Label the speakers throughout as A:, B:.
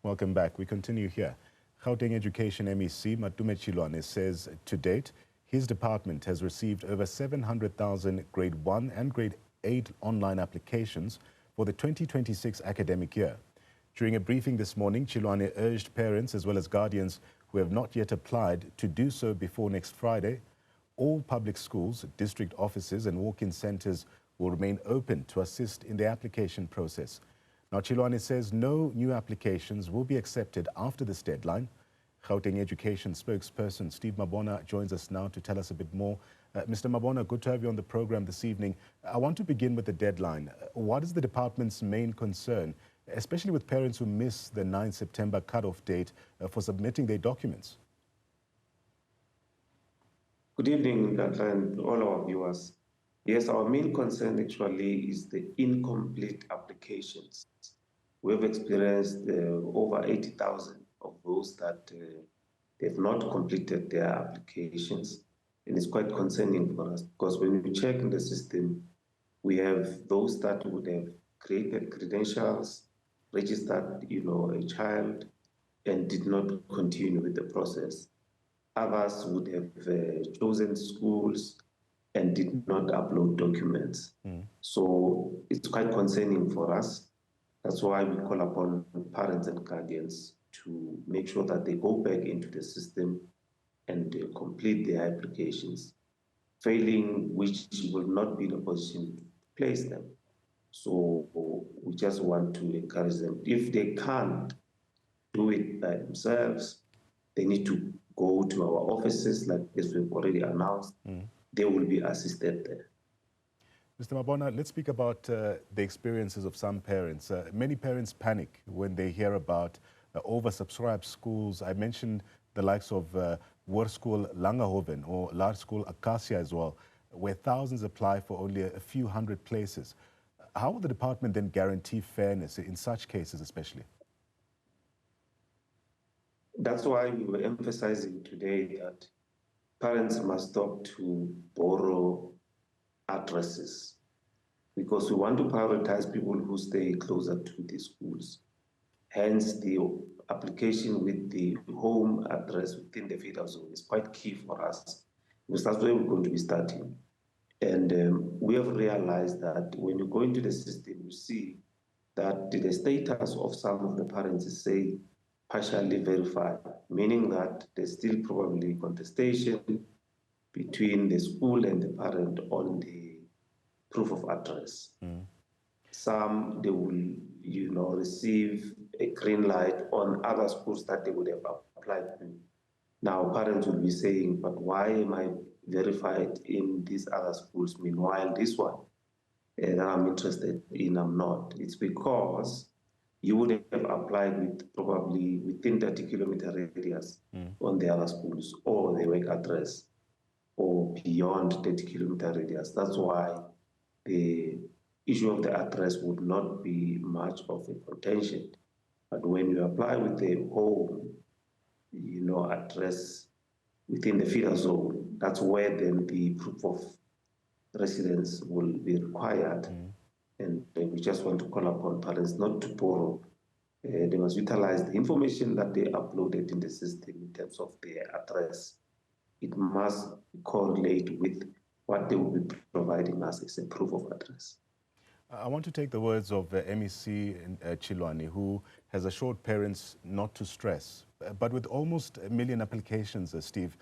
A: Welcome back. We continue here. Gauteng Education MEC Matome Chiloane says to date, his department has received over 700,000 grade 1 and grade 8 online applications for the 2026 academic year. During a briefing this morning, Chiloane urged parents as well as guardians who have not yet applied to do so before next Friday. All public schools, district offices and walk-in centres will remain open to assist in the application process. Now, Chiloane says no new applications will be accepted after this deadline. Gauteng Education spokesperson Steve Mabona joins us now to tell us a bit more. Mr. Mabona, good to have you on the program this evening. I want to begin with the deadline. What is the department's main concern, especially with parents who miss the 9 September cutoff date for submitting their documents?
B: Good evening, and all our viewers. Yes, our main concern actually is the incomplete applications. We have experienced over 80,000 of those that they've not completed their applications. And it's quite concerning for us because when we check in the system, we have those that would have created credentials, registered, a child, and did not continue with the process. Others would have chosen schools and did not upload documents. So it's quite concerning for us. That's why we call upon parents and guardians to make sure that they go back into the system and complete their applications. Failing which will not be in a position to place them. So we just want to encourage them. If they can't do it by themselves, they need to go to our offices, like as we've already announced. They will be assisted there.
A: Mr. Mabona, let's speak about the experiences of some parents. Many parents panic when they hear about oversubscribed schools. I mentioned the likes of School Langehoven or Large School Acacia as well, where thousands apply for only a few hundred places. How will the department then guarantee fairness in such cases especially?
B: That's why we were emphasizing today that parents must stop to borrow addresses because we want to prioritize people who stay closer to the schools. Hence, the application with the home address within the feeder zone is quite key for us because that's where we're going to be starting. And we have realized that when you go into the system, you see that the status of some of the parents is, say, partially verified, meaning that there's still probably contestation between the school and the parent on the proof of address. Some, they will, receive a green light on other schools that they would have applied to. Now, parents will be saying, but why am I verified in these other schools? Meanwhile, this one that I'm interested in, I'm not. It's because you would have applied with probably within 30-kilometer radius on the other schools or the work address or beyond 30-kilometer radius. That's why the issue of the address would not be much of a contention. But when you apply with the home, address within the feeder zone, that's where then the proof of residence will be required. And we just want to call upon parents not to borrow. They must utilize the information that they uploaded in the system in terms of their address. It must correlate with what they will be providing us as a proof of address.
A: I want to take the words of MEC Chiloane, who has assured parents not to stress. But with almost 1 million applications, Steve,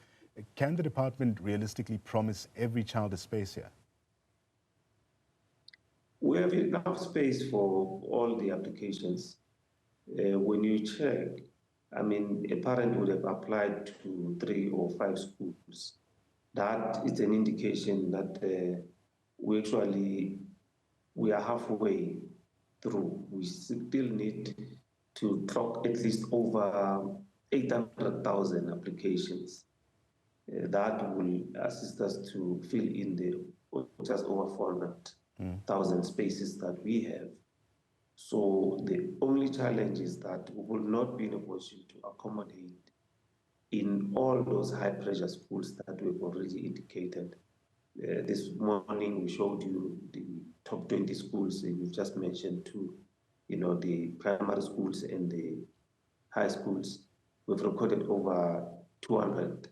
A: can the department realistically promise every child a space here?
B: We have enough space for all the applications. When you check, a parent would have applied to 3 or 5 schools. That is an indication that we are halfway through. We still need to clock at least over 800,000 applications. That will assist us to fill in the just over 400,000 spaces that we have. So the only challenge is that we will not be in a position to accommodate in all those high-pressure schools that we've already indicated. This morning we showed you the top 20 schools, and you've just mentioned two, the primary schools and the high schools. We've recorded over 200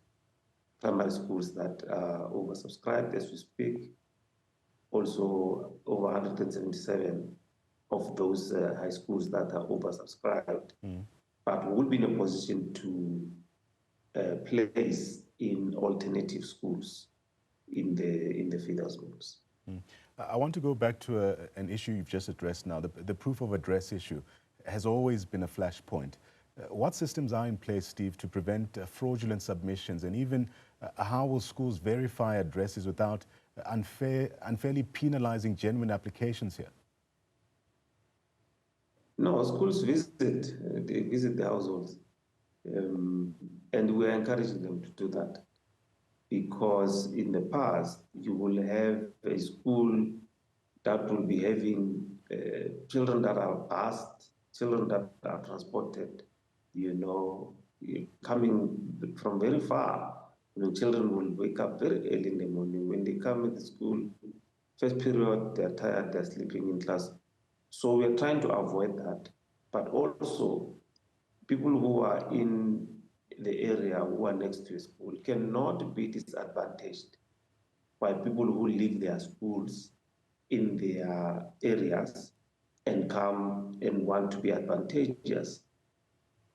B: primary schools that are oversubscribed as we speak. Also, over 177 of those high schools that are oversubscribed. But we will be in a position to place in alternative schools in the feeder schools.
A: I want to go back to an issue you've just addressed now. The proof of address issue has always been a flashpoint. What systems are in place, Steve, to prevent fraudulent submissions, and even how will schools verify addresses without unfairly penalizing genuine applications here?
B: No, schools they visit the households, and we're encouraging them to do that, because in the past, you will have a school that will be having children that are bused, children that are transported, coming from very far. Children will wake up very early in the morning. When they come into school, first period, they're tired, they're sleeping in class. So we're trying to avoid that. But also, people who are in the area who are next to a school cannot be disadvantaged by people who leave their schools in their areas and come and want to be advantageous.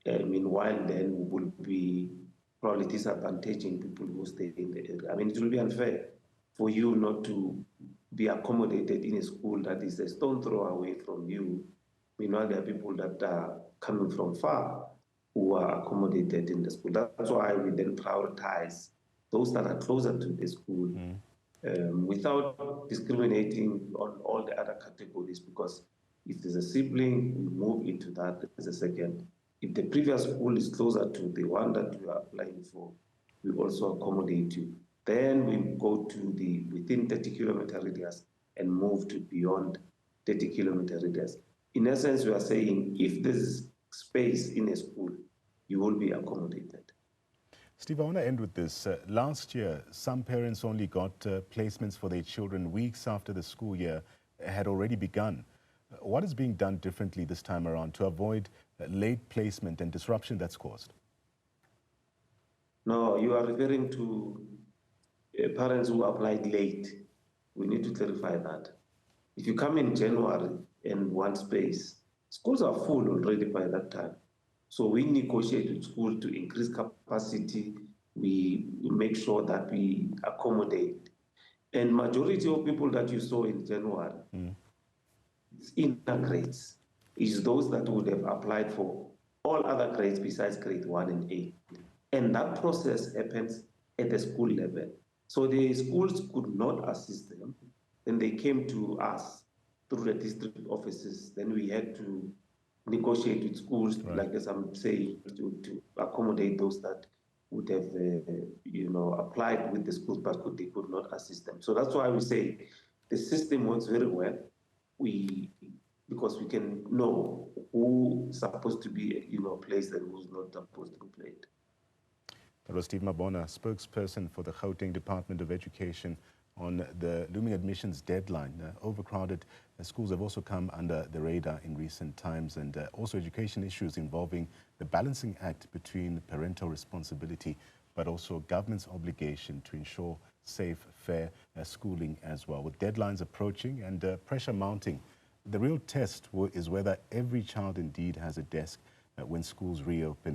B: Meanwhile, then we will be probably disadvantaging people who stay in the area. It will be unfair for you not to be accommodated in a school that is a stone throw away from you. Meanwhile, there are people that are coming from far who are accommodated in the school. That's why we then prioritize those that are closer to the school without discriminating on all the other categories, because if there's a sibling, we move into that as a second. If the previous school is closer to the one that you are applying for, we also accommodate you. Then we go to the within 30-kilometer radius and move to beyond 30-kilometer radius. In essence, we are saying if there's space in a school, you will be accommodated.
A: Steve, I want to end with this. Last year, some parents only got placements for their children weeks after the school year had already begun. What is being done differently this time around to avoid late placement and disruption that's caused?
B: No, you are referring to parents who applied late. We need to clarify that. If you come in January and want space, schools are full already by that time. So we negotiate with school to increase capacity. We make sure that we accommodate. And majority of people that you saw in January, inner grades, is those that would have applied for all other grades besides grade 1 and 8. And that process happens at the school level. So the schools could not assist them. Then they came to us through the district offices. Then we had to negotiate with schools, right, like as I'm saying, to accommodate those that would have, applied with the schools, but they could not assist them. So that's why we say the system works very well. Because we can know who's supposed to be, placed and who's not supposed to be placed.
A: That was Steve Mabona, spokesperson for the Gauteng Department of Education, on the looming admissions deadline. Overcrowded schools have also come under the radar in recent times, and also education issues involving the balancing act between parental responsibility but also government's obligation to ensure safe, fair schooling as well. With deadlines approaching and pressure mounting, the real test is whether every child indeed has a desk when schools reopen.